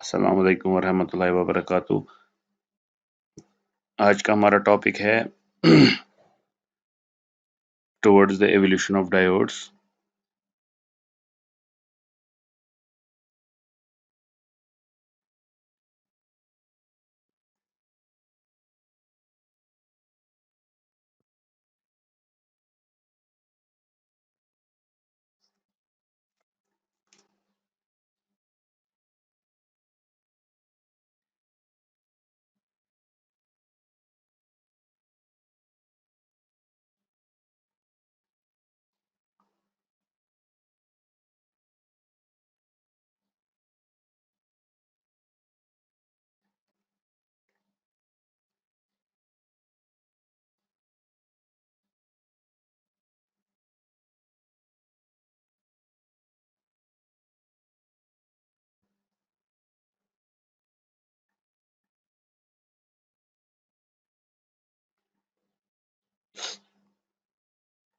अस्सलाम वालेकुम वरहमतुल्लाहि वबरकातुहू। आज का हमारा टॉपिक है towards the evolution of diodes.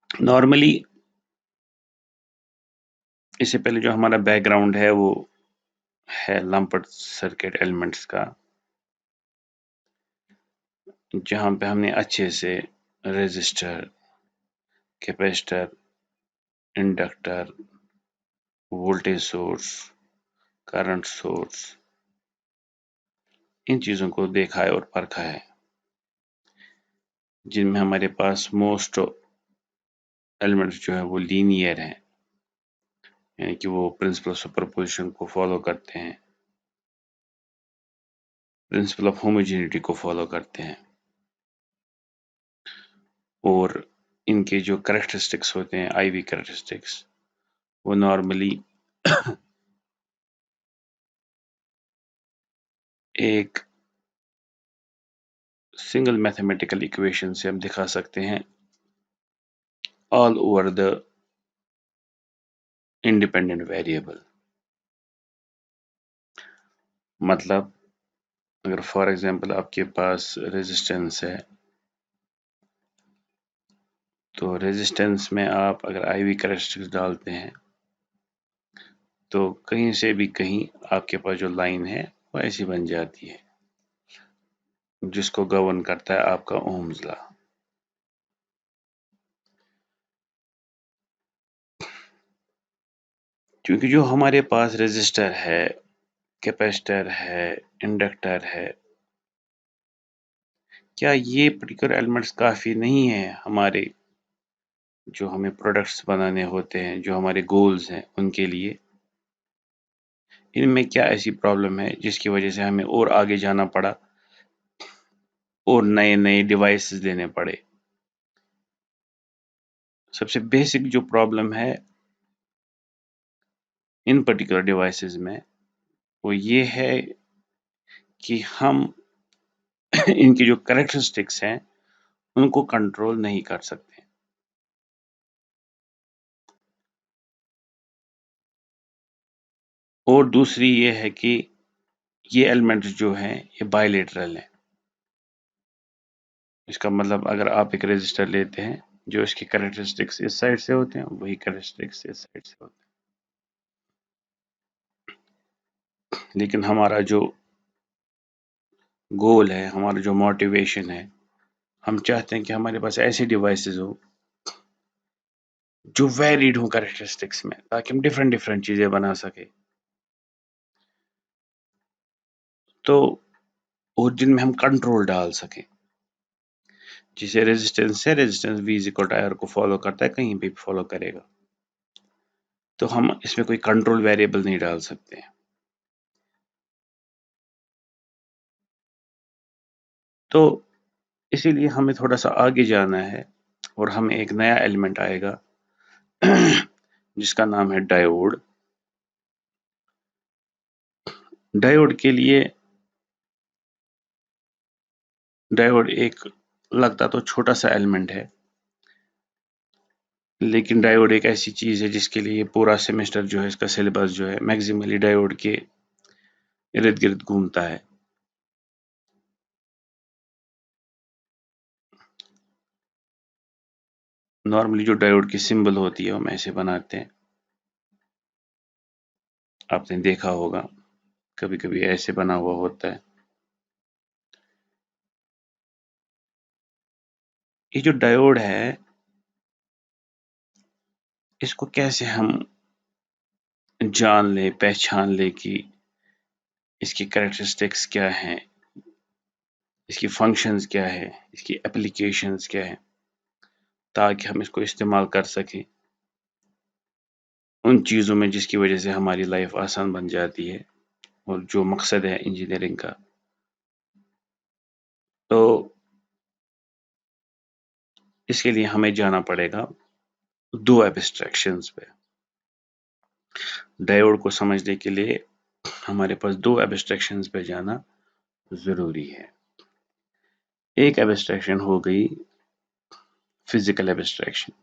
Normally इससे पहले जो हमारा बैकग्राउंड है वो है लंप्ड सर्किट एलिमेंट्स का, जहां पे हमने अच्छे से resistor, capacitor, inductor, voltage source, current source, इन चीजों को देखा है और परखा है, जिनमें हमारे पास मोस्ट एलिमेंट्स जो है वो लीनियर हैं, यानी कि वो प्रिंसिपल ऑफ सुपरपोजिशन को फॉलो करते हैं, प्रिंसिपल ऑफ होमोजेनिटी को फॉलो करते हैं, और इनके जो कैरेक्टरिस्टिक्स होते हैं, आईवी कैरेक्टरिस्टिक्स, वो नॉर्मली एक सिंगल मैथमेटिकल इक्वेशन से हम दिखा सकते हैं all over the independent variable. मतलब अगर फॉर एग्जांपल आपके पास रेजिस्टेंस है, तो रेजिस्टेंस में आप अगर आईवी कैरेक्टरिस्टिक्स डालते हैं तो कहीं से भी कहीं आपके पास जो लाइन है वो ऐसी बन जाती है, जिसको गवर्न करता है आपका ओम्स लॉ। क्योंकि जो हमारे पास रेजिस्टर है, कैपेसिटर है, इंडक्टर है, क्या ये पर्टिकुलर एलिमेंट्स काफी नहीं है हमारे जो हमें प्रोडक्ट्स बनाने होते हैं, जो हमारे गोल्स हैं उनके लिए? इनमें क्या ऐसी प्रॉब्लम है जिसकी वजह से हमें और आगे जाना पड़ा और नए नए डिवाइसेस लेने पड़े? सबसे बेसिक जो प्रॉब्लम है इन पर्टिकुलर डिवाइसेस में वो ये है कि हम इनकी जो कैरेक्टरिस्टिक्स हैं उनको कंट्रोल नहीं कर सकते। और दूसरी ये है कि ये एलिमेंट्स जो हैं ये बायलेटरल हैं। इसका मतलब अगर आप एक रेजिस्टर लेते हैं, जो इसके कैरेक्टरिस्टिक्स इस साइड से होते हैं वही कैरेक्टरिस्टिक्स इस साइड से होते हैं। लेकिन हमारा जो गोल है, हमारा जो मोटिवेशन है, हम चाहते हैं कि हमारे पास ऐसे डिवाइसेस हो जो वेरिड हो कैरेक्टरिस्टिक्स में, ताकि हम डिफरेंट डिफरेंट चीजें बना सके। तो और जिनमें हम कंट्रोल डाल सकें। जिसे रेजिस्टेंस है, resistance V is equal to IR को फॉलो करता है, कहीं भी फॉलो करेगा। तो हम इसमें कोई कंट्रोल वेरिएबल नहीं डाल सकते। तो इसीलिए हमें थोड़ा सा आगे जाना है और हमें एक नया एलिमेंट आएगा जिसका नाम है डायोड। डायोड के लिए, डायोड एक लगता तो छोटा सा एलिमेंट है, लेकिन डायोड एक ऐसी चीज है जिसके लिए पूरा सेमेस्टर जो है, इसका सिलेबस जो है मैक्सिमली डायोड के इर्द गिर्द घूमता है। नॉर्मली जो डायोड की सिंबल होती है हम ऐसे बनाते हैं, आपने देखा होगा। कभी कभी ऐसे बना हुआ होता है। ये जो डायोड है, इसको कैसे हम जान ले, पहचान ले कि इसकी कैरेक्टरिस्टिक्स क्या हैं, इसकी फंक्शंस क्या है, इसकी एप्लीकेशंस क्या है, ताकि हम इसको इस्तेमाल कर सकें उन चीज़ों में जिसकी वजह से हमारी लाइफ आसान बन जाती है और जो मकसद है इंजीनियरिंग का। तो इसके लिए हमें जाना पड़ेगा दो एब्स्ट्रैक्शंस पे। डायोड को समझने के लिए हमारे पास दो एब्स्ट्रैक्शंस पे जाना ज़रूरी है। एक एब्स्ट्रैक्शन हो गई फिजिकल एब्स्ट्रैक्शन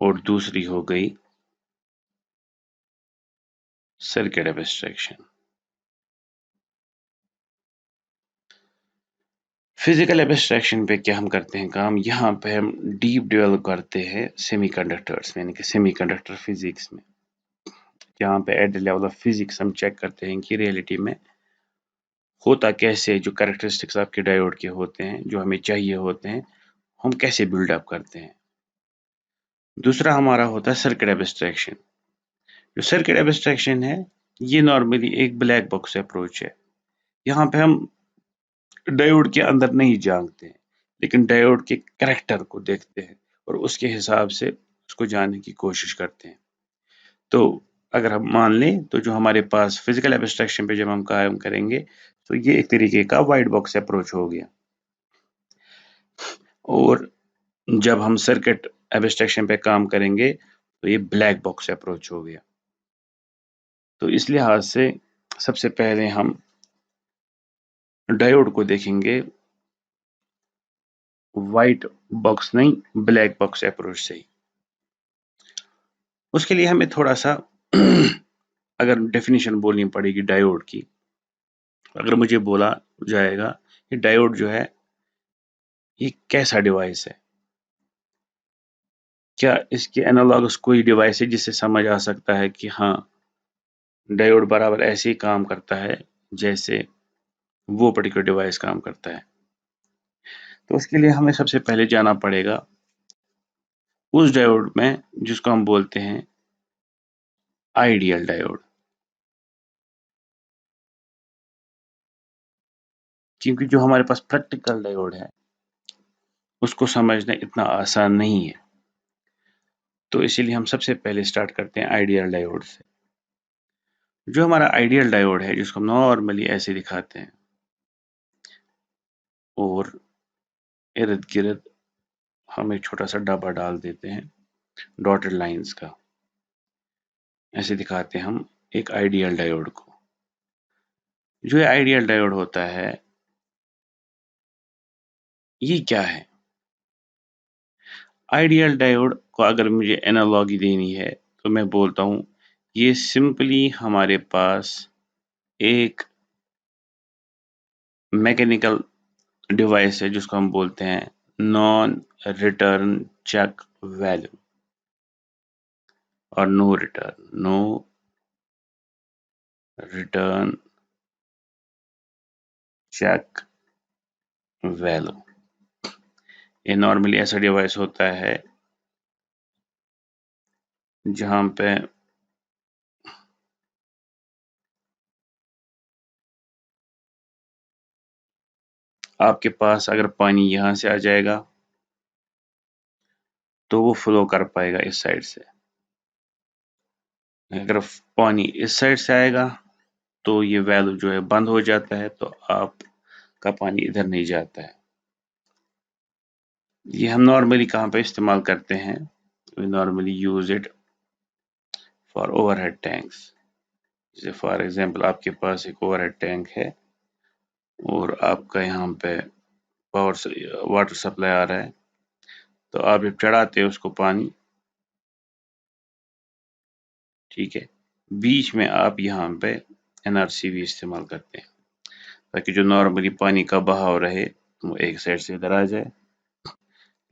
और दूसरी हो गई सर्किट एब्स्ट्रैक्शन। फिजिकल एब्स्ट्रैक्शन पे क्या हम करते हैं काम, यहाँ पे हम डीप डेवलप करते हैं सेमीकंडक्टर्स में, यानी कि सेमीकंडक्टर फिजिक्स में, जहाँ पे at the level of physics हम चेक करते हैं कि रियलिटी में होता कैसे, जो कैरेक्टरिस्टिक्स आपके डायोड के होते हैं, जो हमें चाहिए होते हैं, हम कैसे बिल्ड अप करते हैं। दूसरा हमारा होता है सर्किट एब्स्ट्रैक्शन। जो सर्किट एब्स्ट्रैक्शन है, ये नॉर्मली एक ब्लैक बॉक्स अप्रोच है। यहाँ पे हम डायोड के अंदर नहीं झांकते हैं, लेकिन डायोड के कैरेक्टर को देखते हैं और उसके हिसाब से उसको जानने की कोशिश करते हैं। तो अगर हम मान लें तो जो हमारे पास फिजिकल एब्स्ट्रैक्शन पे जब हम काम करेंगे तो ये एक तरीके का वाइट बॉक्स अप्रोच हो गया, और जब हम सर्किट एब्स्ट्रैक्शन पे काम करेंगे तो ये ब्लैक बॉक्स अप्रोच हो गया। तो इस लिहाज से सबसे पहले हम डायोड को देखेंगे वाइट बॉक्स नहीं, ब्लैक बॉक्स अप्रोच से ही। उसके लिए हमें थोड़ा सा अगर डेफिनेशन बोलनी पड़ेगी डायोड की, अगर मुझे बोला जाएगा कि डायोड जो है ये कैसा डिवाइस है, क्या इसके एनालॉगस कोई डिवाइस है जिससे समझ आ सकता है कि हाँ, डायोड बराबर ऐसे ही काम करता है जैसे वो पर्टिकुलर डिवाइस काम करता है। तो उसके लिए हमें सबसे पहले जाना पड़ेगा उस डायोड में जिसको हम बोलते हैं आइडियल डायोड, क्योंकि जो हमारे पास प्रैक्टिकल डायोड है उसको समझना इतना आसान नहीं है। तो इसीलिए हम सबसे पहले स्टार्ट करते हैं आइडियल डायोड से। जो हमारा आइडियल डायोड है, जिसको हम नॉर्मली ऐसे दिखाते हैं और इर्द गिर्द हम एक छोटा सा डब्बा डाल देते हैं डॉटेड लाइंस का, ऐसे दिखाते हैं हम एक आइडियल डायोड को। जो ये आइडियल डायोड होता है, ये क्या है? आइडियल डायोड को अगर मुझे एनालॉगी देनी है तो मैं बोलता हूँ ये सिंपली हमारे पास एक मैकेनिकल डिवाइस है जिसको हम बोलते हैं नॉन रिटर्न चेक वैल्यू और नो रिटर्न चेक वैल्यू। ये नॉर्मली ऐसा डिवाइस होता है जहां पे आपके पास अगर पानी यहां से आ जाएगा तो वो फ्लो कर पाएगा इस साइड से, अगर पानी इस साइड से आएगा तो ये वैल्यू जो है बंद हो जाता है, तो आपका पानी इधर नहीं जाता है। ये हम नॉर्मली कहाँ पे इस्तेमाल करते हैं? We normally use it for overhead tanks. जैसे फॉर एग्जांपल आपके पास एक ओवरहेड टैंक है और आपका यहाँ पे पावर वाटर सप्लाई आ रहा है, तो आप जब चढ़ाते हैं उसको पानी, ठीक है, बीच में आप यहाँ पे एनआरसीवी इस्तेमाल करते हैं ताकि जो नॉर्मली पानी का बहाव रहे वो एक साइड से इधर आ जाए।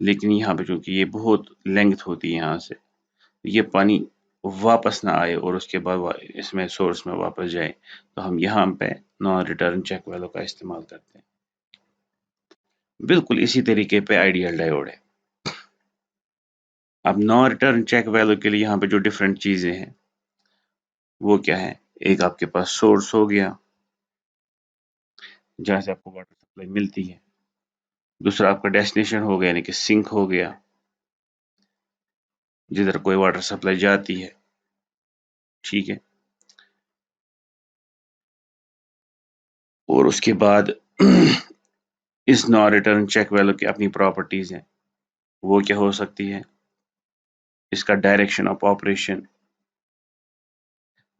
लेकिन यहाँ पे चूंकि ये बहुत लेंथ होती है यहाँ से, ये पानी वापस ना आए और उसके बाद इसमें सोर्स में वापस जाए, तो हम यहाँ पे नॉन रिटर्न चेक वैल्यू का इस्तेमाल करते हैं। बिल्कुल इसी तरीके पे आइडियल डायोड है। अब नॉन रिटर्न चेक वैल्यू के लिए यहाँ पे जो डिफरेंट चीजें हैं वो क्या है, एक आपके पास सोर्स हो गया जहां से आपको वाटर सप्लाई मिलती है, दूसरा आपका डेस्टिनेशन हो गया यानी कि सिंक हो गया जिधर कोई वाटर सप्लाई जाती है, ठीक है। और उसके बाद इस नॉन रिटर्न चेक वैल्यू की अपनी प्रॉपर्टीज हैं, वो क्या हो सकती है, इसका डायरेक्शन ऑफ ऑपरेशन,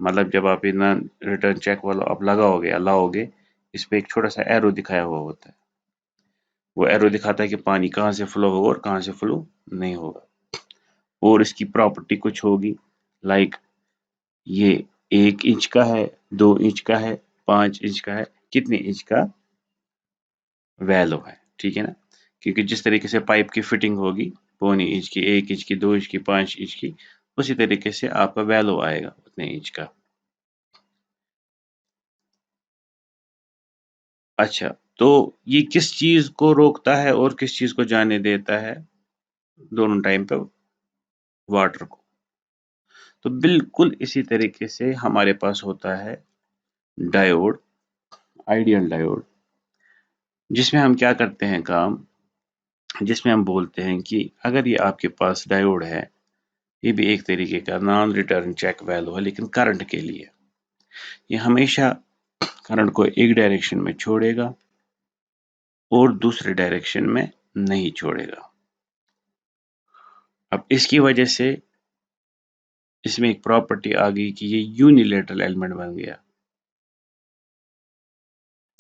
मतलब जब आप इतना रिटर्न चेक वाला आप लगाओगे या लाओगे, इस पे एक छोटा सा एरो दिखाया हुआ होता है, वो एरो दिखाता है कि पानी कहाँ से फ्लो होगा और कहाँ से फ्लो नहीं होगा। और इसकी प्रॉपर्टी कुछ होगी लाइक ये 1 इंच का है, 2 इंच का है, 5 इंच का है, कितने इंच का वैल्यू है, ठीक है ना। क्योंकि जिस तरीके से पाइप की फिटिंग होगी 0.25 इंच की, 1 इंच की, 2 इंच की, 5 इंच की, उसी तरीके से आपका वैल्यू आएगा उतने इंच का। अच्छा, तो ये किस चीज को रोकता है और किस चीज को जाने देता है दोनों टाइम पे, वाटर को। तो बिल्कुल इसी तरीके से हमारे पास होता है डायोड, आइडियल डायोड, जिसमें हम क्या करते हैं काम, जिसमें हम बोलते हैं कि अगर ये आपके पास डायोड है, ये भी एक तरीके का नॉन रिटर्न चेक वैल्यू है लेकिन करंट के लिए, ये हमेशा करंट को एक डायरेक्शन में छोड़ेगा और दूसरे डायरेक्शन में नहीं छोड़ेगा। अब इसकी वजह से इसमें एक प्रॉपर्टी आ गई कि ये यूनिलेटरल एलिमेंट बन गया।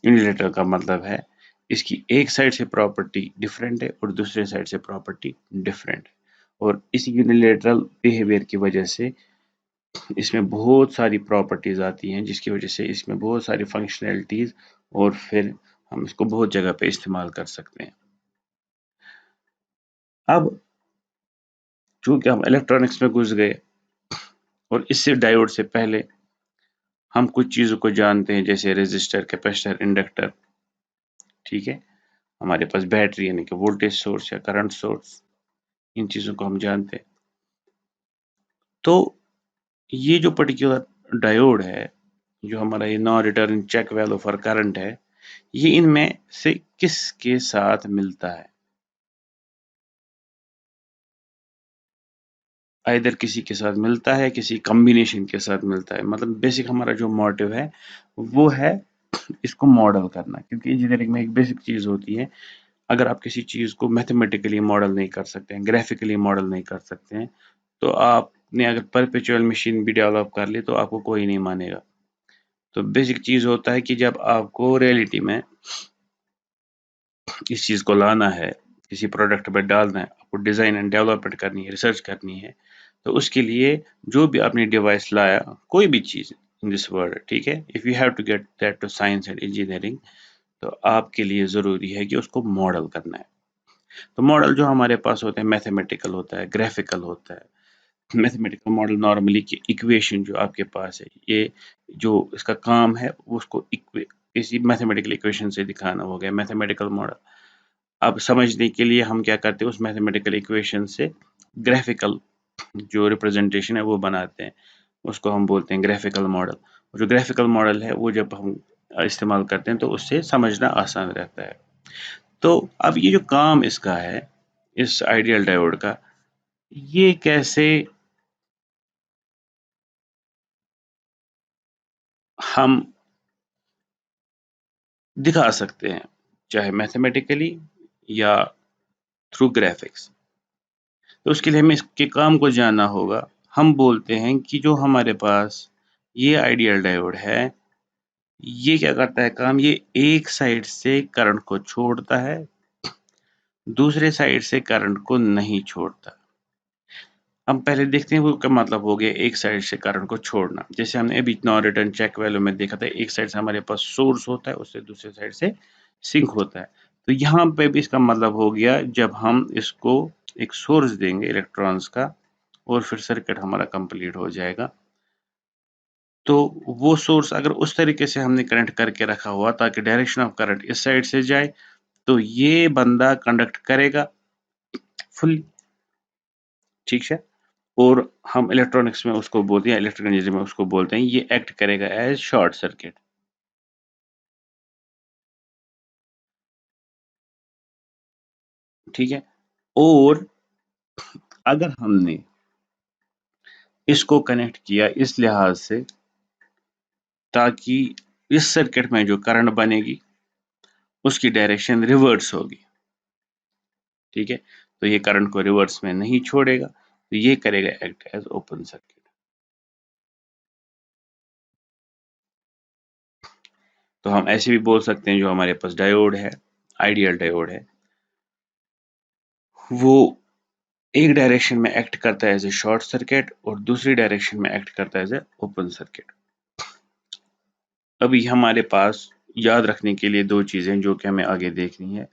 यूनिलेटरल का मतलब है इसकी एक साइड से प्रॉपर्टी डिफरेंट है और दूसरे साइड से प्रॉपर्टी डिफरेंट है, और इस यूनिलेटरल बिहेवियर की वजह से इसमें बहुत सारी प्रॉपर्टीज आती हैं जिसकी वजह से इसमें बहुत सारी फंक्शनैलिटीज, और फिर हम इसको बहुत जगह पे इस्तेमाल कर सकते हैं। अब चूंकि हम इलेक्ट्रॉनिक्स में घुस गए और इससे डायोड से पहले हम कुछ चीजों को जानते हैं जैसे रेजिस्टर, कैपेसिटर, इंडक्टर, ठीक है। हमारे पास बैटरी यानी कि वोल्टेज सोर्स या करंट सोर्स, इन चीजों को हम जानते हैं। तो ये जो पर्टिकुलर डायोड है, जो हमारा ये non return check value for current है, ये इनमें से किसके साथ मिलता है, आइदर किसी के साथ मिलता है, किसी कॉम्बिनेशन के साथ मिलता है। मतलब बेसिक हमारा जो मोटिव है वो है इसको मॉडल करना, क्योंकि इंजीनियरिंग में एक बेसिक चीज होती है, अगर आप किसी चीज को मैथमेटिकली मॉडल नहीं कर सकते हैं, ग्राफिकली मॉडल नहीं कर सकते हैं, तो आपने अगर परपेचुअल मशीन भी डेवलप कर ली तो आपको कोई नहीं मानेगा। तो बेसिक चीज होता है कि जब आपको रियलिटी में इस चीज को लाना है, किसी प्रोडक्ट पर डालना है, आपको डिजाइन एंड डेवलपमेंट करनी है, रिसर्च करनी है, तो उसके लिए जो भी आपने डिवाइस लाया, कोई भी चीज इन दिस वर्ल्ड, ठीक है, if you have to get that to science and engineering, तो आपके लिए जरूरी है कि उसको मॉडल करना है। तो मॉडल जो हमारे पास होते हैं मैथमेटिकल होता है, ग्राफिकल होता है। मैथमेटिकल मॉडल नॉर्मली की इक्वेशन जो आपके पास है, ये जो इसका काम है उसको किसी मैथमेटिकल इक्वेशन से दिखाना हो गया मैथमेटिकल मॉडल। अब समझने के लिए हम क्या करते हैं, उस मैथमेटिकल इक्वेशन से ग्राफिकल जो रिप्रेजेंटेशन है वो बनाते हैं, उसको हम बोलते हैं ग्राफिकल मॉडल। जो ग्राफिकल मॉडल है वो जब हम इस्तेमाल करते हैं तो उससे समझना आसान रहता है। तो अब ये जो काम इसका है, इस आइडियल डायोड का, ये कैसे हम दिखा सकते हैं, चाहे मैथमेटिकली या थ्रू ग्राफिक्स, तो उसके लिए हमें इसके काम को जानना होगा। हम बोलते हैं कि जो हमारे पास ये आइडियल डायोड है, ये क्या करता है काम, ये एक साइड से करंट को छोड़ता है, दूसरे साइड से करंट को नहीं छोड़ता। हम पहले देखते हैं वो क्या मतलब हो गया एक साइड से करंट को छोड़ना। जैसे हमने अभी नॉन रिटर्न चेक वैल्यू में देखा था, एक साइड से हमारे पास सोर्स होता है, उससे दूसरे साइड से सिंक होता है। तो यहाँ पे भी इसका मतलब हो गया जब हम इसको एक सोर्स देंगे इलेक्ट्रॉन्स का और फिर सर्किट हमारा कंप्लीट हो जाएगा। तो वो सोर्स अगर उस तरीके से हमने कनेक्ट करके रखा हुआ ताकि डायरेक्शन ऑफ करंट इस साइड से जाए, तो ये बंदा कंडक्ट करेगा फुल, ठीक है। और हम इलेक्ट्रॉनिक्स में उसको बोलते हैं, इलेक्ट्रिकल इंजीनियरिंग में उसको बोलते हैं, ये एक्ट करेगा एज शॉर्ट सर्किट, ठीक है। और अगर हमने इसको कनेक्ट किया इस लिहाज से ताकि इस सर्किट में जो करंट बनेगी उसकी डायरेक्शन रिवर्स होगी, ठीक है। तो ये करंट को रिवर्स में नहीं छोड़ेगा, तो ये करेगा एक्ट एज ओपन सर्किट। तो हम ऐसे भी बोल सकते हैं, जो हमारे पास डायोड है, आइडियल डायोड है, वो एक डायरेक्शन में एक्ट करता है एज ए शॉर्ट सर्किट और दूसरी डायरेक्शन में एक्ट करता है एज ए ओपन सर्किट। अभी हमारे पास याद रखने के लिए दो चीजें जो कि हमें आगे देखनी है,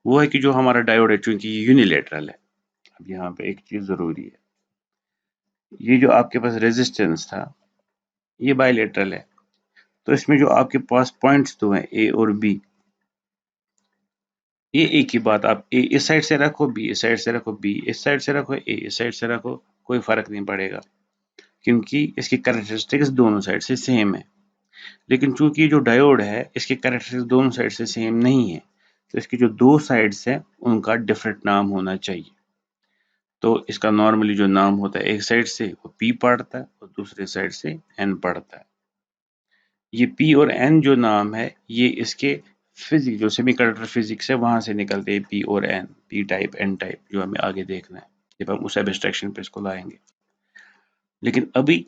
वो है कि जो हमारा डायोड है चूंकि यूनिलेटरल है, अब यहाँ पे एक चीज जरूरी है, ये जो आपके पास रेजिस्टेंस था ये बायलेटरल है, तो इसमें जो आपके पास पॉइंट्स दो हैं ए और बी, ये एक ही बात, आप ए इस साइड से रखो, बी इस साइड से रखो, बी इस साइड से रखो, ए इस साइड से रखो, कोई फर्क नहीं पड़ेगा क्योंकि इसकी कैरेक्टरिस्टिक्स दोनों साइड से सेम है। लेकिन चूंकि जो डायोड है इसके कैरेक्टरिस्टिक्स दोनों साइड से सेम नहीं है, तो इसकी जो दो साइड्स हैं उनका डिफरेंट नाम होना चाहिए। तो इसका नॉर्मली जो नाम होता है एक साइड से वो पी पढ़ता है और दूसरे साइड से एन पढ़ता है। ये पी और एन जो नाम है ये इसके फिजिक्स, जो सेमीकंडक्टर फिजिक्स है वहां से निकलते हैं, पी और N, P type N type, जो हमें आगे देखना है जब हम उस एब्स्ट्रैक्शन पे इसको लाएंगे। लेकिन अभी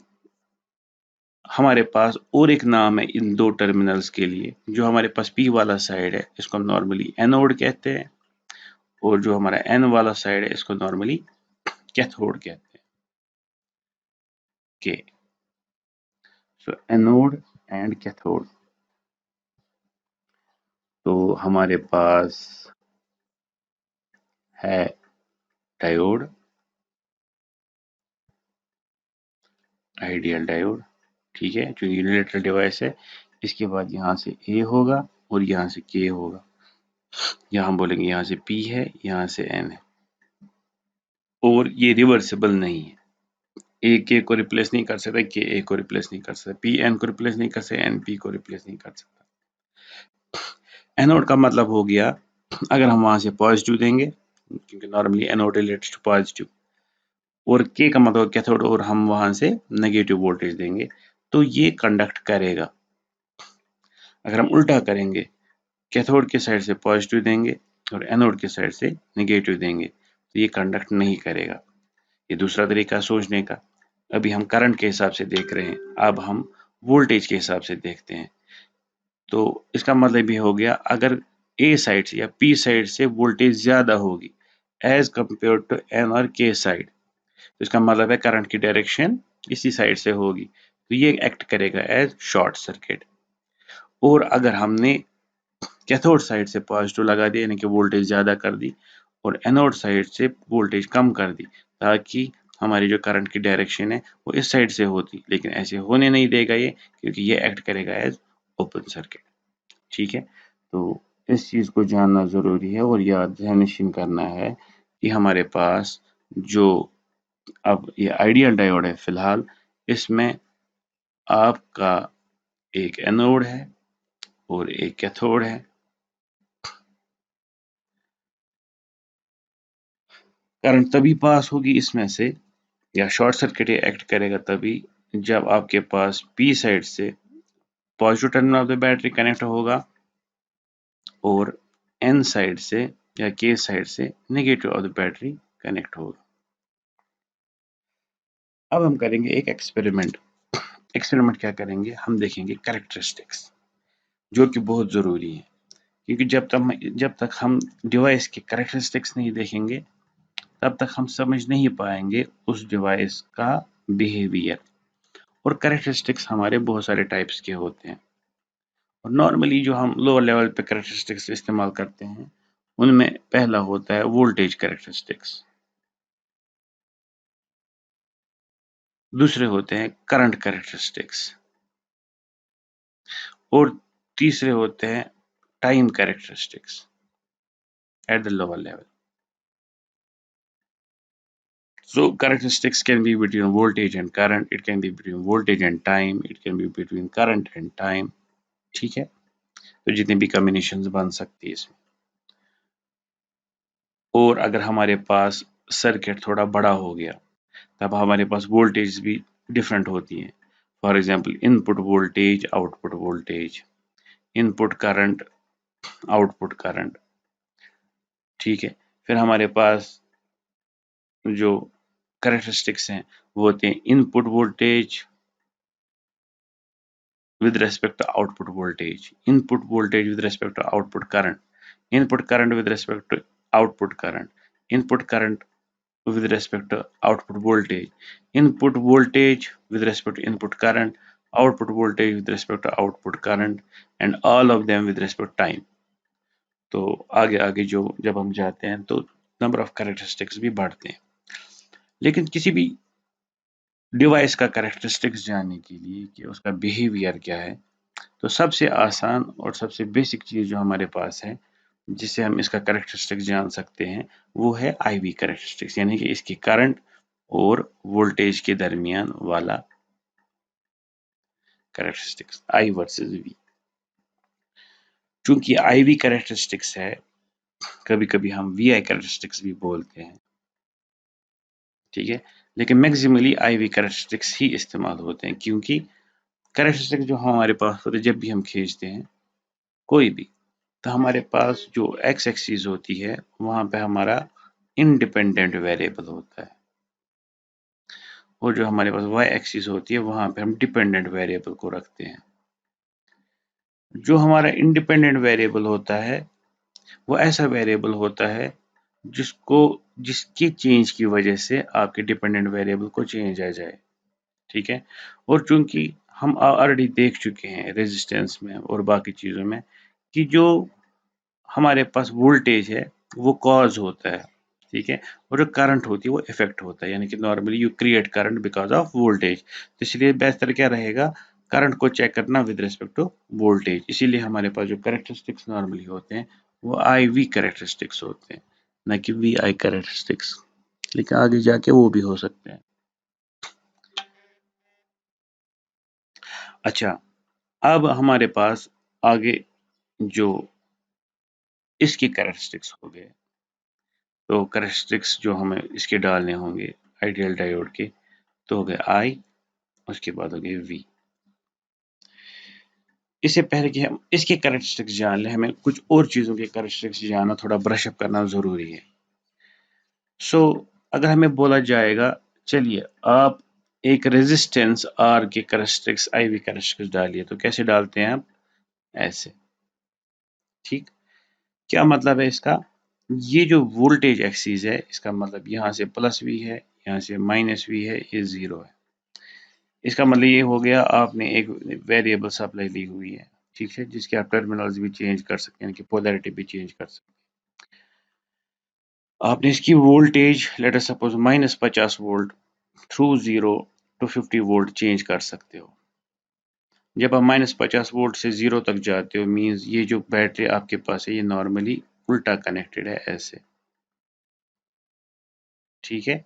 हमारे पास और एक नाम है इन दो टर्मिनल्स के लिए, जो हमारे पास पी वाला साइड है इसको हम नॉर्मली एनोड कहते हैं, और जो हमारा एन वाला साइड है इसको नॉर्मली कैथोड कहते हैं, के। सो एनोड एंड कैथोड। तो हमारे पास है डायोड, आइडियल डायोड, ठीक है, जो यूनिलेटरल डिवाइस है। इसके बाद यहाँ से ए होगा और यहाँ से के होगा, यहाँ हम बोलेंगे यहाँ से पी है, यहाँ से एन है, और ये रिवर्सिबल नहीं है। ए के को रिप्लेस नहीं कर सकता, के ए को रिप्लेस नहीं कर सकता, पी एन को रिप्लेस नहीं कर सकता, एन पी को रिप्लेस नहीं कर सकता। एनोड का मतलब हो गया अगर हम वहां से पॉजिटिव देंगे, क्योंकि normally anode related to positive, और के का मतलब कैथोड, और हम वहां से नेगेटिव वोल्टेज देंगे तो ये कंडक्ट करेगा। अगर हम उल्टा करेंगे, कैथोड के साइड से पॉजिटिव देंगे और एनोड के साइड से नेगेटिव देंगे, तो ये कंडक्ट नहीं करेगा। ये दूसरा तरीका सोचने का। अभी हम करंट के हिसाब से देख रहे हैं, अब हम वोल्टेज के हिसाब से देखते हैं। तो इसका मतलब ये हो गया, अगर ए साइड से या पी साइड से वोल्टेज ज्यादा होगी एज कंपेयर टू एन और के साइड, तो इसका मतलब है करंट की डायरेक्शन इसी साइड से होगी, तो ये एक्ट करेगा एज शॉर्ट सर्किट। और अगर हमने कैथोड साइड से पॉजिटिव लगा दिया, यानी कि वोल्टेज ज्यादा कर दी, और एनोड साइड से वोल्टेज कम कर दी, ताकि हमारी जो करंट की डायरेक्शन है वो इस साइड से होती, लेकिन ऐसे होने नहीं देगा ये, क्योंकि ये एक्ट करेगा एज ओपन सर्किट, ठीक है। तो इस चीज को जानना जरूरी है और याद ध्यानशीन करना है कि हमारे पास जो अब ये आइडियल डायोड है फिलहाल, इसमें आपका एक एनोड है और एक कैथोड है। करंट तभी पास होगी इसमें से, या शॉर्ट सर्किट एक्ट करेगा तभी, जब आपके पास पी साइड से positive terminal of the battery connect होगा और एन साइड से या के साइड से negative of the battery connect होगा। अब हम करेंगे एक एक्सपेरिमेंट। एक्सपेरिमेंट क्या करेंगे, हम देखेंगे कैरेक्टरिस्टिक्स, जो कि बहुत जरूरी है, क्योंकि जब तक हम डिवाइस के कैरेक्टरिस्टिक्स नहीं देखेंगे तब तक हम समझ नहीं पाएंगे उस डिवाइस का बिहेवियर। और कैरेक्टरिस्टिक्स हमारे बहुत सारे टाइप्स के होते हैं, और नॉर्मली जो हम लोअर लेवल पे कैरेक्टरिस्टिक्स इस्तेमाल करते हैं उनमें पहला होता है वोल्टेज कैरेक्टरिस्टिक्स। दूसरे होते हैं करंट कैरेक्टरिस्टिक्स और तीसरे होते हैं time characteristics at the lower level. So characteristics can be between voltage and current, it can be between voltage and time, it can be between current and time. ठीक है, तो जितने भी कॉम्बिनेशंस बन सकती है इसमें. और अगर हमारे पास सर्किट थोड़ा बड़ा हो गया तब हमारे पास वोल्टेज भी डिफरेंट होती हैं. For example input voltage, output voltage, input current, output current. ठीक है, फिर हमारे पास जो कैरेक्टरिस्टिक्स हैं वो होते हैं input voltage with respect to output voltage, input voltage with respect to output current, input current with respect to output current, input current with respect to output voltage, input voltage with respect to input current, output voltage with respect to output current, and all of them with respect to time. तो आगे आगे जो जब हम जाते हैं तो number of characteristics भी बढ़ते हैं. लेकिन किसी भी डिवाइस का कैरेक्टरिस्टिक्स जानने के लिए कि उसका बिहेवियर क्या है, तो सबसे आसान और सबसे बेसिक चीज़ जो हमारे पास है जिससे हम इसका कैरेक्टरिस्टिक्स जान सकते हैं वो है IV कैरेक्टरिस्टिक्स, यानी कि इसकी करंट और वोल्टेज के दरमियान वाला कैरेक्टरिस्टिक्स I वर्सेस V. चूंकि IV कैरेक्टरिस्टिक्स है, कभी कभी हम VI कैरेक्टरिस्टिक्स भी बोलते हैं. ठीक है, लेकिन मैक्सिमली IV कैरेक्टरिस्टिक्स ही इस्तेमाल होते हैं क्योंकि कैरेक्टरिस्टिक्स जो हमारे पास होते हैं जब भी हम खींचते हैं कोई भी, तो हमारे पास जो एक्स एक्सिस होती है वहां पे हमारा इंडिपेंडेंट वेरिएबल होता है और जो हमारे पास वाई एक्सिस होती है वहां पे हम डिपेंडेंट वेरिएबल को रखते हैं. जो हमारा इंडिपेंडेंट वेरिएबल होता है वो ऐसा वेरिएबल होता है जिसको जिसकी चेंज की वजह से आपके डिपेंडेंट वेरिएबल को चेंज आ जाए. ठीक है, और चूंकि हम ऑलरेडी देख चुके हैं रेजिस्टेंस में और बाकी चीजों में कि जो हमारे पास वोल्टेज है वो कॉज होता है. ठीक है, और जो करंट होती है वो इफेक्ट होता है, यानी कि normally you create current because of voltage. तो इसलिए बेहतर क्या रहेगा, करंट को चेक करना विद रिस्पेक्ट टू वोल्टेज. इसीलिए हमारे पास जो कैरेक्टरिस्टिक्स नॉर्मली होते हैं वो IV कैरेक्टरिस्टिक्स होते हैं, न कि VI कैरेक्टरिस्टिक्स. लेकिन आगे जाके वो भी हो सकते हैं. अच्छा, अब हमारे पास आगे जो इसकी कैरेक्टरिस्टिक्स हो गए, तो कैरेक्टरिस्टिक्स जो हमें इसके डालने होंगे आइडियल डायोड के, तो हो गए I, उसके बाद हो गए V. इससे पहले कि हम इसके कैरेक्टरिस्टिक्स जान लें, हमें कुछ और चीज़ों के कैरेक्टरिस्टिक्स जानना, थोड़ा ब्रश अप करना ज़रूरी है. सो अगर हमें बोला जाएगा चलिए आप एक रेजिस्टेंस R के कैरेक्टरिस्टिक्स IV कैरेक्टरिस्टिक्स डालिए, तो कैसे डालते हैं आप, ऐसे. ठीक, क्या मतलब है इसका, ये जो वोल्टेज एक्सिस है इसका मतलब यहाँ से प्लस V है, यहाँ से माइनस V है, ये 0 है. इसका मतलब ये हो गया आपने एक वेरिएबल सप्लाई ली हुई है. ठीक है, जिसके आप टर्मिनल्स भी चेंज कर सकते हैं, यानी कि पोलैरिटी भी चेंज कर सकते हैं. आपने इसकी voltage let us suppose -50 volt through 0 to 50 volt change कर सकते हो. जब आप -50 वोल्ट से 0 तक जाते हो मींस ये जो बैटरी आपके पास है ये नॉर्मली उल्टा कनेक्टेड है, ऐसे. ठीक है,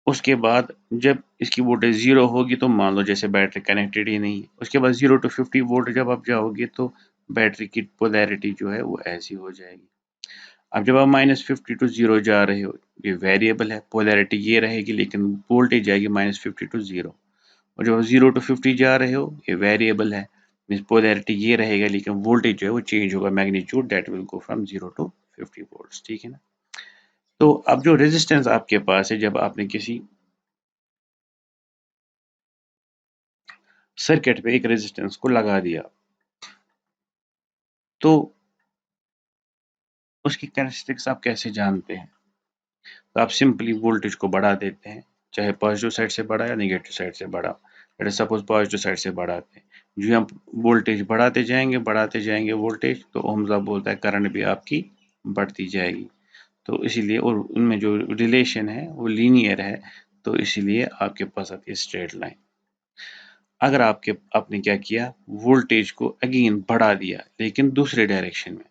उसके बाद जब इसकी वोल्टेज 0 होगी तो मान लो जैसे बैटरी कनेक्टेड ही नहीं है. उसके बाद 0 to 50 वोल्ट जब आप जाओगे तो बैटरी की पोलैरिटी जो है वो ऐसी हो जाएगी. अब जब आप -50 to 0 जा रहे हो, ये वेरिएबल है, पोलैरिटी ये रहेगी लेकिन वोल्टेज जाएगी -50 to 0. और जब आप 0 to 50 जा रहे हो, ये वेरिएबल है, मींस पोलैरिटी ये रहेगा लेकिन वोल्टेज जो है वो चेंज होगा, magnitude that will go from 0 to 50 volts. ठीक है ना. तो अब जो रेजिस्टेंस आपके पास है, जब आपने किसी सर्किट पे एक रेजिस्टेंस को लगा दिया तो उसकी कैरेक्टरिस्टिक्स आप कैसे जानते हैं, तो आप सिंपली वोल्टेज को बढ़ा देते हैं, चाहे पॉजिटिव साइड से बढ़ा या नेगेटिव साइड से बढ़ा. Let us suppose positive side से बढ़ाते हैं, जो हम वोल्टेज बढ़ाते जाएंगे वोल्टेज, तो ओम्स लॉ बोलता है करंट भी आपकी बढ़ती जाएगी. तो इसीलिए और उनमें जो रिलेशन है वो लीनियर है, तो इसीलिए आपके पास आती है स्ट्रेट लाइन। अगर आपने क्या किया, वोल्टेज को अगेन बढ़ा दिया लेकिन दूसरे डायरेक्शन में,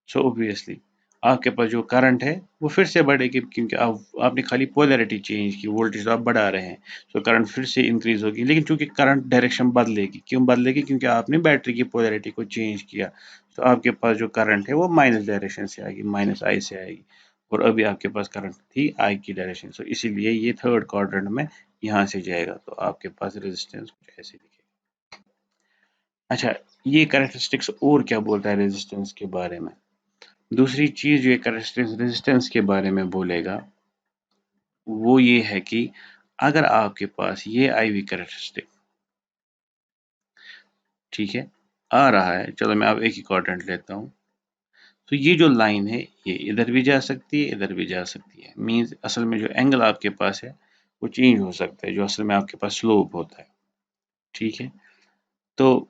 सो ऑब्वियसली आपके पास जो करंट है वो फिर से बढ़ेगी, क्योंकि आपने खाली पोलैरिटी चेंज की, वोल्टेज तो आप बढ़ा रहे हैं, तो करंट फिर से इंक्रीज होगी, लेकिन चूंकि करंट डायरेक्शन बदलेगी, क्यों बदलेगी, क्योंकि आपने बैटरी की पोलैरिटी को चेंज किया, तो आपके पास जो करंट है वो माइनस डायरेक्शन से आएगी, माइनस आई से आएगी, और अभी आपके पास करंट थी आई की डायरेक्शन, सो इसीलिए ये थर्ड क्वाड्रेंट में यहाँ से जाएगा, तो आपके पास रेजिस्टेंस कुछ ऐसे दिखेगा। अच्छा, ये कैरेक्टरिस्टिक्स और क्या बोलता है रेजिस्टेंस के बारे में। दूसरी चीज जो कैरेक्टरिस्टिक्स रेजिस्टेंस के बारे में बोलेगा वो ये है कि अगर आपके पास ये IV कैरेक्टरिस्टिक, ठीक है, आ रहा है, चलो मैं अब एक ही क्वाड्रेंट लेता हूँ, तो ये जो लाइन है ये इधर भी जा सकती है, इधर भी जा सकती है, मींस असल में जो एंगल आपके पास है वो चेंज हो सकता है, जो असल में आपके पास स्लोप होता है, ठीक है। तो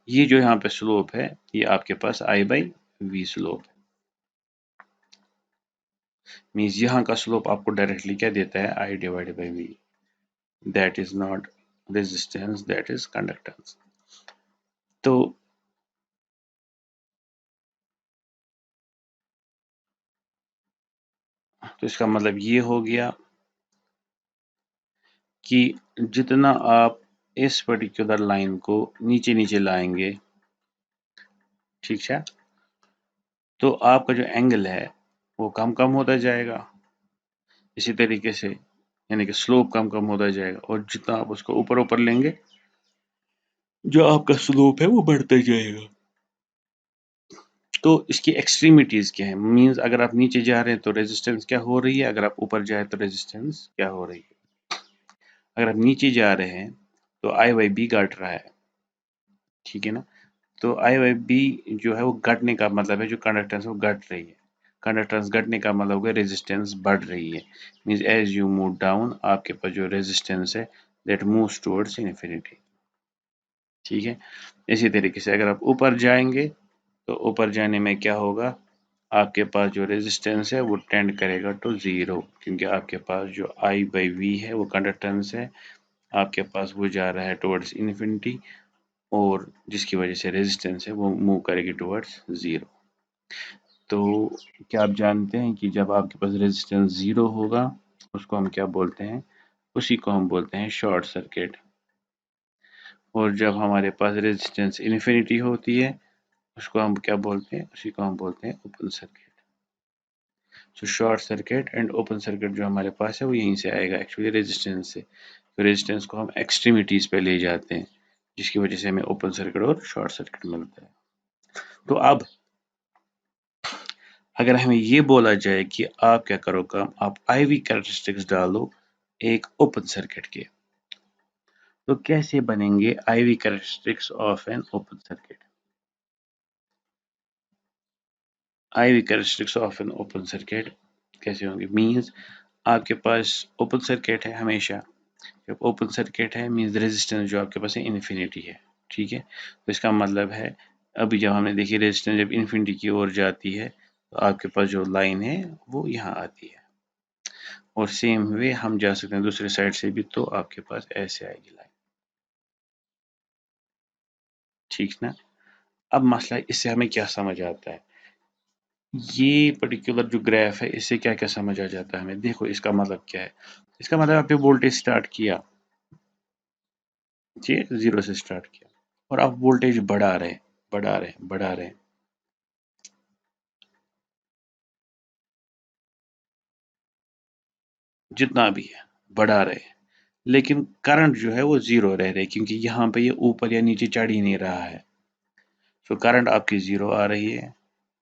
ये जो यहाँ पे स्लोप है ये आपके पास I/V स्लोप है, मींस यहाँ का स्लोप आपको डायरेक्टली क्या देता है, I/V, that is not resistance, that is conductance. तो इसका मतलब ये हो गया कि जितना आप इस पर्टिकुलर लाइन को नीचे नीचे लाएंगे, ठीक है, तो आपका जो एंगल है वो कम कम होता जाएगा, इसी तरीके से यानी कि स्लोप कम कम होता जाएगा, और जितना आप उसको ऊपर ऊपर लेंगे जो आपका स्लोप है वो बढ़ता जाएगा। तो इसकी एक्सट्रीमिटीज क्या है, मींस अगर आप नीचे जा रहे हैं तो रेजिस्टेंस क्या हो रही है, अगर आप ऊपर जाए तो रेजिस्टेंस क्या हो रही है। अगर आप नीचे जा रहे हैं तो I/B घट रहा है, ठीक है ना, तो I/B जो है वो घटने का मतलब है जो कंडक्टेंस वो घट रही है, कंडक्टेंस घटने का मतलब होगा रेजिस्टेंस बढ़ रही है, means as you move down आपके पास जो रेजिस्टेंस है दैट मूव्स टुवर्ड्स इन्फिनिटी, ठीक है। इसी तरीके से अगर आप ऊपर जाएंगे तो ऊपर जाने में क्या होगा, आपके पास जो रेजिस्टेंस है वो टेंड करेगा टू जीरो, क्योंकि आपके पास जो I/V है वो कंडक्टेंस है, आपके पास वो जा रहा है टुवर्ड्स इन्फिनिटी, और जिसकी वजह से रेजिस्टेंस है वो मूव करेगी टुवर्ड्स जीरो। तो क्या आप जानते हैं कि जब आपके पास रेजिस्टेंस जीरो होगा उसको हम क्या बोलते हैं, उसी को हम बोलते हैं शॉर्ट सर्किट, और जब हमारे पास रेजिस्टेंस इन्फिनिटी होती है उसको हम क्या बोलते हैं, उसी को हम बोलते हैं ओपन सर्किट। तो short circuit and open circuit जो हमारे पास है वो यहीं से आएगा एक्चुअली रेजिस्टेंस से, तो रेजिस्टेंस को हम एक्सट्रीमिटीज पे ले जाते हैं जिसकी वजह से हमें ओपन सर्किट और शॉर्ट सर्किट मिलता है। तो अब अगर हमें ये बोला जाए कि आप क्या करो काम, आप IV कैरेक्टरिस्टिक्स डालो एक ओपन सर्किट के, तो कैसे बनेंगे IV characteristics of an open circuit. IV characteristics of an open circuit कैसे होंगे, मींस आपके पास ओपन सर्किट है, हमेशा जब ओपन सर्किट है मींस रेजिस्टेंस जो आपके पास है इन्फिनिटी है, ठीक है, तो इसका मतलब है अभी जब हमने देखी रेजिस्टेंस जब इन्फिनिटी की ओर जाती है तो आपके पास जो लाइन है वो यहाँ आती है, और सेम वे हम जा सकते हैं दूसरे साइड से भी, तो आपके पास ऐसे आएगी लाइन, ठीक ना। अब मसला इससे हमें क्या समझ आता है, ये पर्टिकुलर जो ग्राफ है इससे क्या क्या समझ आ जाता है हमें, देखो इसका मतलब क्या है, इसका मतलब आपने वोल्टेज स्टार्ट किया, जी, जीरो से स्टार्ट किया, और आप वोल्टेज बढ़ा रहे हैं, बढ़ा रहे हैं, बढ़ा रहे हैं, जितना भी है बढ़ा रहे हैं, लेकिन करंट जो है वो जीरो रह रहे हैं, क्योंकि यहाँ पे ये ऊपर या नीचे चढ़ ही नहीं रहा है, तो करंट आपकी जीरो आ रही है,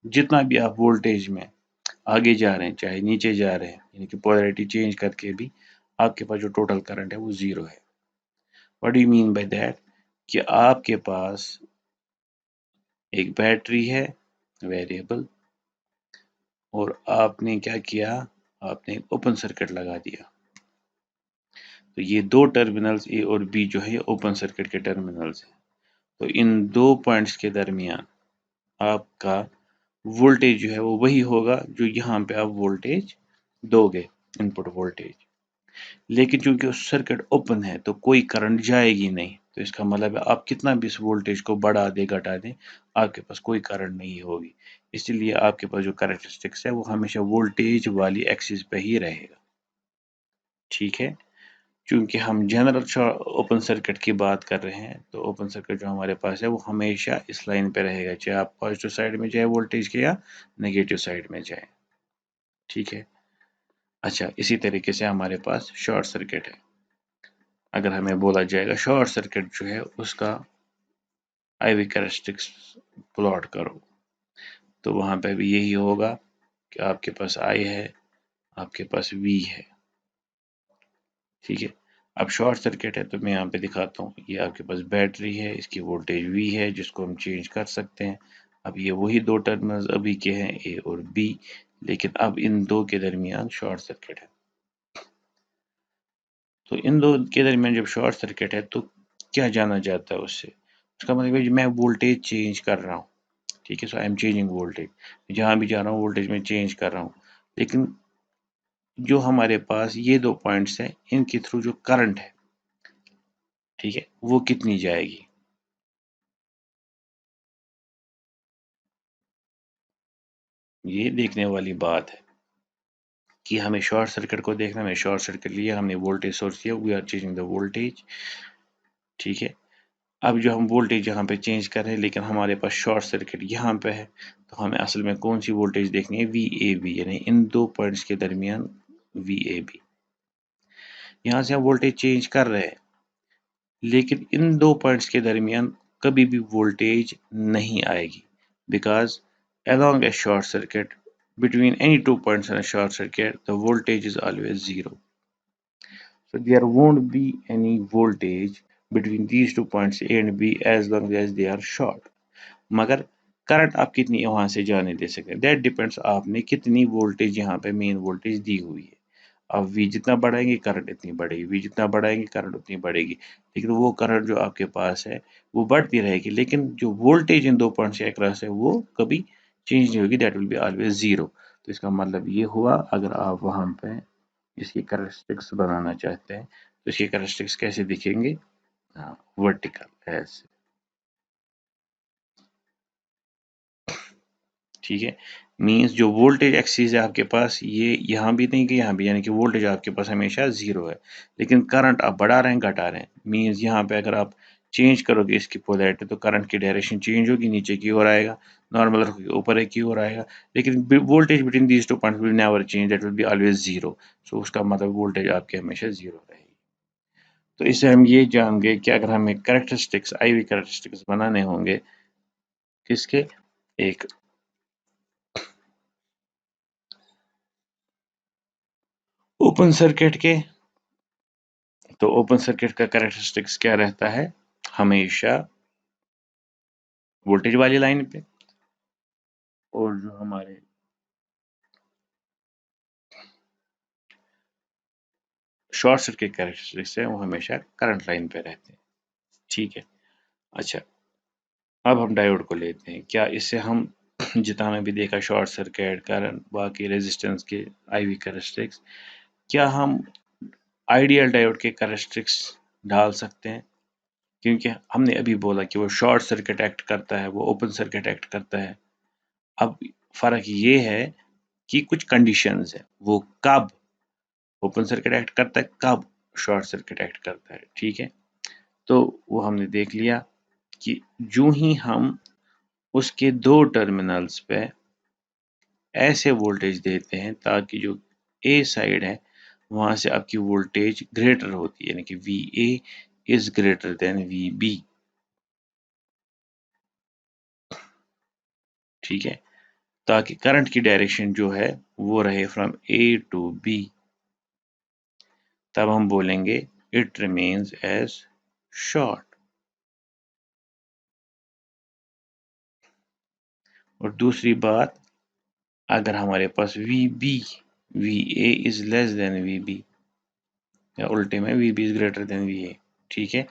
जितना भी आप वोल्टेज में आगे जा रहे हैं चाहे नीचे जा रहे हैं, यानी कि पोलैरिटी चेंज करके भी आपके पास जो टोटल करंट है वो जीरो है। What do you mean by that, कि आपके पास एक बैटरी है वेरिएबल, और आपने क्या किया, आपने ओपन सर्किट लगा दिया, तो ये दो टर्मिनल्स ए और बी जो है ये ओपन सर्किट के टर्मिनल्स हैं, तो इन दो पॉइंट्स के दरमियान आपका वोल्टेज जो है वो वही होगा जो यहाँ पे आप वोल्टेज दोगे, इनपुट वोल्टेज, लेकिन चूंकि वो सर्किट ओपन है तो कोई करंट जाएगी नहीं, तो इसका मतलब है आप कितना भी इस वोल्टेज को बढ़ा दें घटा दें, आपके पास कोई करंट नहीं होगी। इसलिए आपके पास जो कैरेक्टरिस्टिक्स है वो हमेशा वोल्टेज वाली एक्सिस पे ही रहेगा। ठीक है, चूंकि हम जनरल ओपन सर्किट की बात कर रहे हैं, तो ओपन सर्किट जो हमारे पास है वो हमेशा इस लाइन पे रहेगा, चाहे आप पॉजिटिव साइड में जाए वोल्टेज के या नेगेटिव साइड में जाए। ठीक है, अच्छा इसी तरीके से हमारे पास शॉर्ट सर्किट है। अगर हमें बोला जाएगा शॉर्ट सर्किट जो है उसका IV कैरेक्टरिस्टिक्स प्लॉट करो, तो वहां पे भी यही होगा कि आपके पास I है, आपके पास V है। ठीक है, अब शॉर्ट सर्किट है तो मैं यहाँ पे दिखाता हूँ, ये आपके पास बैटरी है, इसकी वोल्टेज V है जिसको हम चेंज कर सकते हैं। अब ये वही दो टर्मिनल्स अभी के हैं A और B, लेकिन अब इन दो के दरमियान शॉर्ट सर्किट है। तो इन दो के दरमियान जब शॉर्ट सर्किट है तो क्या जाना जाता है उससे, उसका मतलब है मैं वोल्टेज चेंज कर रहा हूँ। ठीक है, सो आई एम चेंजिंग वोल्टेज, जहां भी जा रहा हूँ वोल्टेज में चेंज कर रहा हूँ। लेकिन जो हमारे पास ये दो पॉइंट्स हैं इनके थ्रू जो करंट है, ठीक है, वो कितनी जाएगी। ये देखने वाली बात है कि हमें शॉर्ट सर्किट को देखना, हमें शॉर्ट सर्किट लिया, हमने वोल्टेज सोर्स लिया, we are changing the voltage. ठीक है, अब जो हम वोल्टेज यहाँ पे चेंज कर रहे हैं लेकिन हमारे पास शॉर्ट सर्किट यहाँ पे है, तो हमें असल में कौन सी वोल्टेज देखनी है, VAB, यानी इन दो पॉइंट्स के दरमियान VAB। यहाँ से हम वोल्टेज चेंज कर रहे हैं लेकिन इन दो पॉइंट्स के दरमियान कभी भी वोल्टेज नहीं आएगी, because along a short circuit between any two points in a short circuit the voltage is always zero, so there won't be any voltage between these two points A and B as long as they are short। मगर current आप कितनी वहां से जाने दे सकते हैं, that depends आपने कितनी वोल्टेज यहाँ पे मेन वोल्टेज दी हुई है। आप V जितना बढ़ाएंगे करंट इतनी बढ़ेगी, V जितना बढ़ाएंगे करंट उतनी बढ़ेगी, लेकिन वो करंट जो आपके पास है वो बढ़ती रहेगी, लेकिन जो वोल्टेज इन दो पॉइंट्स के अक्रॉस है वो कभी चेंज नहीं होगी, that will be always zero. तो इसका मतलब ये हुआ, अगर आप वहां पे इसकी कैरेक्टरिस्टिक्स बनाना चाहते हैं तो इसकी कैरेक्टरिस्टिक्स कैसे दिखेंगे, हाँ वर्टिकल ऐसे। ठीक है, मींस जो वोल्टेज एक्सिस है आपके पास ये यहाँ भी नहीं कि यहाँ भी, यानी कि वोल्टेज आपके पास हमेशा जीरो है, लेकिन करंट आप बढ़ा रहे हैं घटा रहे हैं। मींस यहाँ पे अगर आप चेंज करोगे इसकी पोलैरिटी तो करंट की डायरेक्शन चेंज होगी, नीचे की ओर आएगा, नॉर्मल रखोगे ऊपर की ओर आएगा, लेकिन voltage between these two points will never change, that will be always zero. So उसका मतलब वोल्टेज आपके हमेशा जीरो रहेगी। तो इससे हम ये जान गए कि अगर हमें कैरेक्टरिस्टिक्स IV कैरेक्टरिस्टिक्स बनाने होंगे किसके, एक ओपन सर्किट के, तो ओपन सर्किट का कैरेक्टरिस्टिक्स क्या रहता है, हमेशा वोल्टेज वाली लाइन पे, और जो हमारे शॉर्ट सर्किट कैरेक्टरिस्टिक्स है वो हमेशा करंट लाइन पे रहते हैं। ठीक है, अच्छा अब हम डायोड को लेते हैं, क्या इससे हम जितना भी देखा शॉर्ट सर्किट करंट बाकी रेजिस्टेंस के IV कैरेक्टरिस्टिक्स, क्या हम आइडियल डायोड के कैरेक्टरिस्टिक्स डाल सकते हैं, क्योंकि हमने अभी बोला कि वो शॉर्ट सर्किट एक्ट करता है, वो ओपन सर्किट एक्ट करता है। अब फर्क ये है कि कुछ कंडीशंस है, वो कब ओपन सर्किट एक्ट करता है कब शॉर्ट सर्किट एक्ट करता है। ठीक है, तो वो हमने देख लिया कि जो ही हम उसके दो टर्मिनल्स पे ऐसे वोल्टेज देते हैं ताकि जो ए साइड है वहां से आपकी वोल्टेज ग्रेटर होती है, यानी कि VA is greater than VB। ठीक है, ताकि करंट की डायरेक्शन जो है वो रहे फ्रॉम A टू B, तब हम बोलेंगे इट रिमेन्स एज शॉर्ट। और दूसरी बात, अगर हमारे पास VA is less than VB, या उल्टे में VB is greater than VA, ठीक है,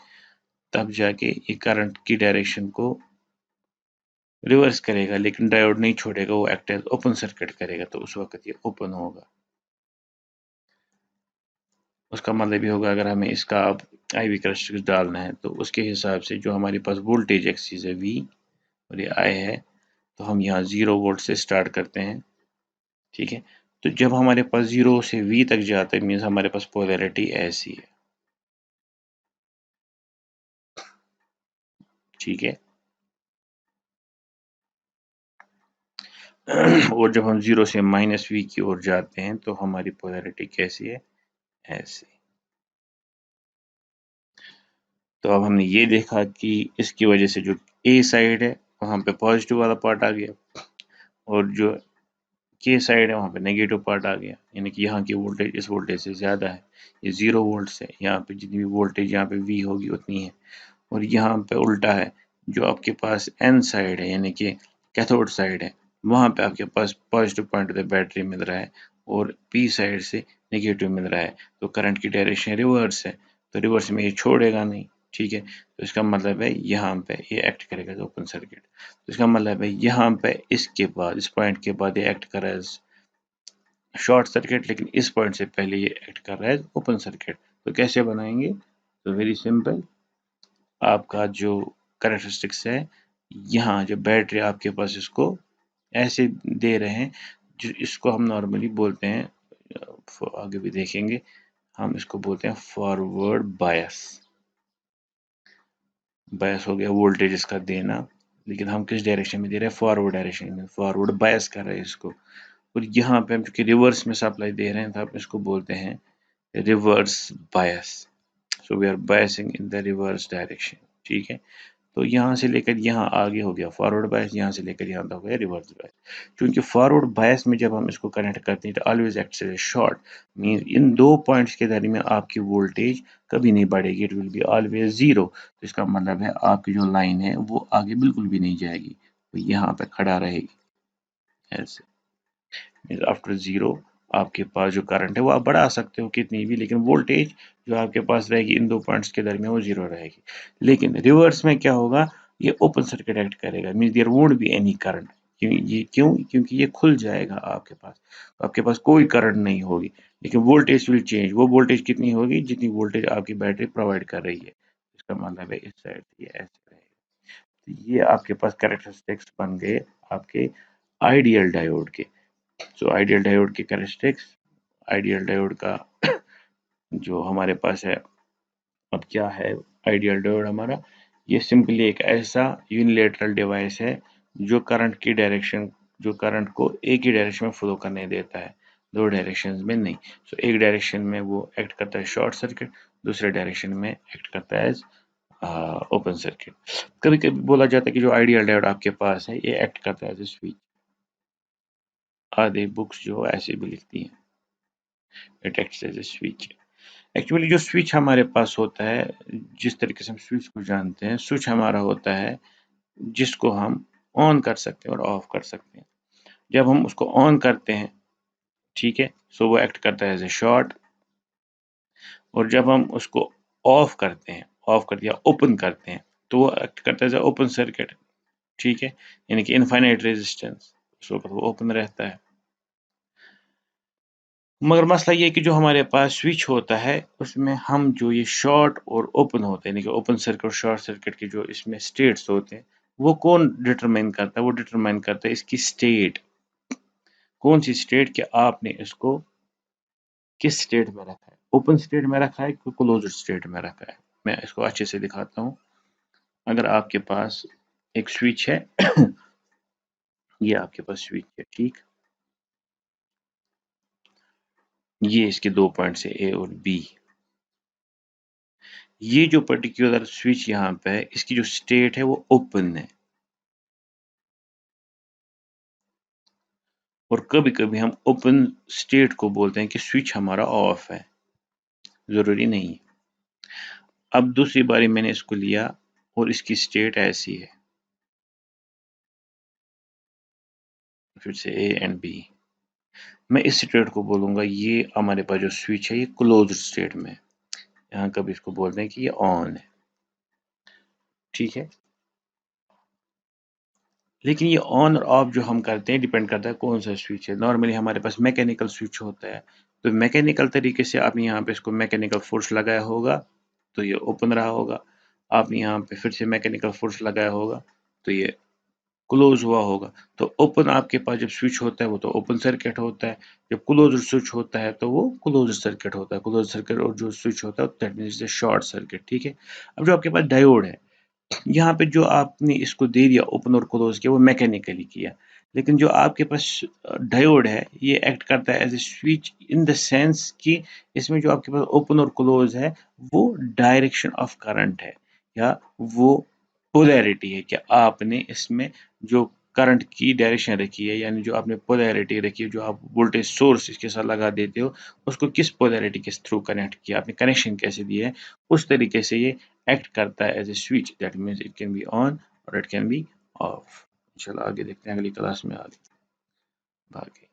तब जाके ये करंट की डायरेक्शन को रिवर्स करेगा, लेकिन डायोड नहीं छोड़ेगा, वो एक्ट एज ओपन सर्किट करेगा, तो उस वक्त ये ओपन होगा। उसका मतलब ये होगा अगर हमें इसका अब IV करैक्टरिस्टिक्स डालना है तो उसके हिसाब से जो हमारे पास वोल्टेज एक्सिस है V और ये I है, तो हम यहाँ 0 वोल्ट से स्टार्ट करते हैं। ठीक है, तो जब हमारे पास 0 से V तक जाता है मीन्स हमारे पास पोलैरिटी ऐसी है। ठीक है और जब हम 0 से -V की ओर जाते हैं तो हमारी पोलैरिटी कैसी है, ऐसी। तो अब हमने ये देखा कि इसकी वजह से जो A साइड है वहाँ पे पॉजिटिव वाला पार्ट आ गया और जो K साइड है वहाँ पे नेगेटिव पार्ट आ गया, यानी कि यहाँ की वोल्टेज इस वोल्टेज से ज़्यादा है, ये 0 वोल्ट है, यहाँ पे जितनी भी वोल्टेज यहाँ पे V होगी उतनी है। और यहाँ पे उल्टा है, जो आपके पास N साइड है यानी कि कैथोड साइड है, वहाँ पे आपके पास पॉजिटिव पॉइंट पे बैटरी मिल रहा है और P साइड से नेगेटिव मिल रहा है, तो करंट की डायरेक्शन रिवर्स है, तो रिवर्स में ये छोड़ेगा नहीं। ठीक है, तो इसका मतलब है यहाँ पे ये एक्ट करेगा एज ओपन सर्किट। तो इसका मतलब है यहाँ पे इसके बाद इस पॉइंट के बाद ये एक्ट कर रहा है शॉर्ट सर्किट, लेकिन इस पॉइंट से पहले ये एक्ट कर रहा है ओपन सर्किट। तो कैसे बनाएंगे, तो वेरी सिंपल, आपका जो कैरेक्टरिस्टिक्स है, यहाँ जो बैटरी आपके पास इसको ऐसे दे रहे हैं, जो इसको हम नॉर्मली बोलते हैं, आगे भी देखेंगे, हम इसको बोलते हैं फॉरवर्ड बायस। बायस हो गया वोल्टेज इसका देना, लेकिन हम किस डायरेक्शन में दे रहे हैं, फॉरवर्ड डायरेक्शन में, फॉरवर्ड बायस कर रहे हैं इसको। और यहाँ पे हम चूंकि रिवर्स में सप्लाई दे रहे हैं, तो हम इसको बोलते हैं reverse bias. So we are biasing in the reverse direction. ठीक है, तो यहाँ से लेकर यहाँ आगे हो गया फॉरवर्ड बायस, यहाँ से लेकर यहाँ तक हो गया रिवर्स बायस। क्योंकि फॉरवर्ड बायस में जब हम इसको कनेक्ट करते हैं तो always acts as short, mean इन दो पॉइंट्स के दरमियान आपकी वोल्टेज कभी नहीं बढ़ेगी, it will be always zero. तो इसका मतलब है आपकी जो लाइन है वो आगे बिल्कुल भी नहीं जाएगी, वो यहाँ पे खड़ा रहेगी ऐसे। आफ्टर जीरो आपके पास जो करंट है वो आप बढ़ा सकते हो कितनी भी, लेकिन वोल्टेज जो आपके पास रहेगी इन दो पॉइंट्स के दरमियान वो जीरो रहेगी। लेकिन रिवर्स में क्या होगा, ये ओपन सर्किट एक्ट करेगा, mean there won't be any current. क्योंकि ये खुल जाएगा आपके पास, तो आपके पास कोई करंट नहीं होगी, लेकिन वोल्टेज विल चेंज। वो वोल्टेज कितनी होगी, जितनी वोल्टेज आपकी बैटरी प्रोवाइड कर रही है। इसका मतलब है इस साइड से ये ऐसे रहेगा। तो ये आपके पास कैरेक्टरिस्टिक्स बन गए आपके आइडियल डायोड के। सो आइडियल डायोड की कैरेक्टरिस्टिक्स, आइडियल डायोड का जो हमारे पास है, अब क्या है आइडियल डायोड हमारा, ये सिंपली एक ऐसा यूनिलेटरल डिवाइस है जो करंट की डायरेक्शन, जो करंट को एक ही डायरेक्शन में फ्लो करने देता है, दो डायरेक्शन में नहीं। सो एक डायरेक्शन में वो एक्ट करता है शॉर्ट सर्किट, दूसरे डायरेक्शन में एक्ट करता है ओपन सर्किट। कभी कभी बोला जाता है कि जो आइडियल डायोड आपके पास है ये एक्ट करता है एज स्विच। आधे बुक्स जो ऐसे भी लिखती हैं it acts as a switch. Actually जो स्विच हमारे पास होता है, जिस तरीके से हम स्विच को जानते हैं, स्विच हमारा होता है जिसको हम ऑन कर सकते हैं और ऑफ कर सकते हैं। जब हम उसको ऑन करते हैं, ठीक है, सो वो एक्ट करता है एज ए शॉर्ट, और जब हम उसको ऑफ करते हैं, ऑफ कर दिया ओपन करते हैं, तो वो एक्ट करता है एज ए ओपन सर्किट। ठीक है, यानी कि इनफाइनाइट रेजिस्टेंस, उस वक्त वो ओपन रहता है। मगर मसला ये है कि जो हमारे पास स्विच होता है उसमें हम जो ये शॉर्ट और ओपन होते हैं, यानी कि ओपन सर्किट और शॉर्ट सर्किट के जो इसमें स्टेट्स होते हैं, वो कौन डिटरमाइन करता है, वो डिटरमाइन करता है इसकी स्टेट, कौन सी स्टेट कि आपने इसको किस स्टेट में रखा है, ओपन स्टेट में रखा है कि क्लोज्ड स्टेट में रखा है। मैं इसको अच्छे से दिखाता हूँ। अगर आपके पास एक स्विच है ये आपके पास स्विच है, ठीक, ये इसके दो पॉइंट्स है ए और बी। ये जो पर्टिकुलर स्विच यहाँ पे है इसकी जो स्टेट है वो ओपन है, और कभी कभी हम ओपन स्टेट को बोलते हैं कि स्विच हमारा ऑफ है, जरूरी नहीं। अब दूसरी बारी मैंने इसको लिया और इसकी स्टेट ऐसी है, फिर से ए एंड बी, मैं इस स्टेट को बोलूंगा ये हमारे पास जो स्विच है ये क्लोज्ड स्टेट में है। यहाँ कभी इसको बोलते हैं कि ये ऑन है। ठीक है, लेकिन ये ऑन और ऑफ जो हम करते हैं डिपेंड करता है कौन सा स्विच है। नॉर्मली हमारे पास मैकेनिकल स्विच होता है, तो मैकेनिकल तरीके से आपने यहाँ पे इसको मैकेनिकल फोर्स लगाया होगा तो ये ओपन रहा होगा। आपने यहाँ पे फिर से मैकेनिकल फोर्स लगाया होगा तो ये क्लोज हुआ होगा। तो ओपन आपके पास जब स्विच होता है वो तो ओपन सर्किट होता है, जब क्लोज स्विच होता है तो वो क्लोज सर्किट होता है। क्लोज सर्किट और जो स्विच होता है दैट मीन्स शॉर्ट सर्किट, ठीक है। अब जो आपके पास डायोड है, यहाँ पे जो आपने इसको दे दिया ओपन और क्लोज किया वो मैकेनिकली किया, लेकिन जो आपके पास डायोड है ये एक्ट करता है as a switch in the sense कि इसमें जो आपके पास ओपन और क्लोज है वो डायरेक्शन ऑफ करंट है या वो पोलैरिटी है कि आपने इसमें जो करंट की डायरेक्शन रखी है, यानी जो आपने पोलैरिटी रखी है, जो आप वोल्टेज सोर्स इसके साथ लगा देते हो उसको किस पोलैरिटी के थ्रू कनेक्ट किया, आपने कनेक्शन कैसे दिया है, उस तरीके से ये एक्ट करता है as a switch. That means it can be on और इट कैन बी ऑफ। चलो आगे देखते हैं अगली क्लास में आगे।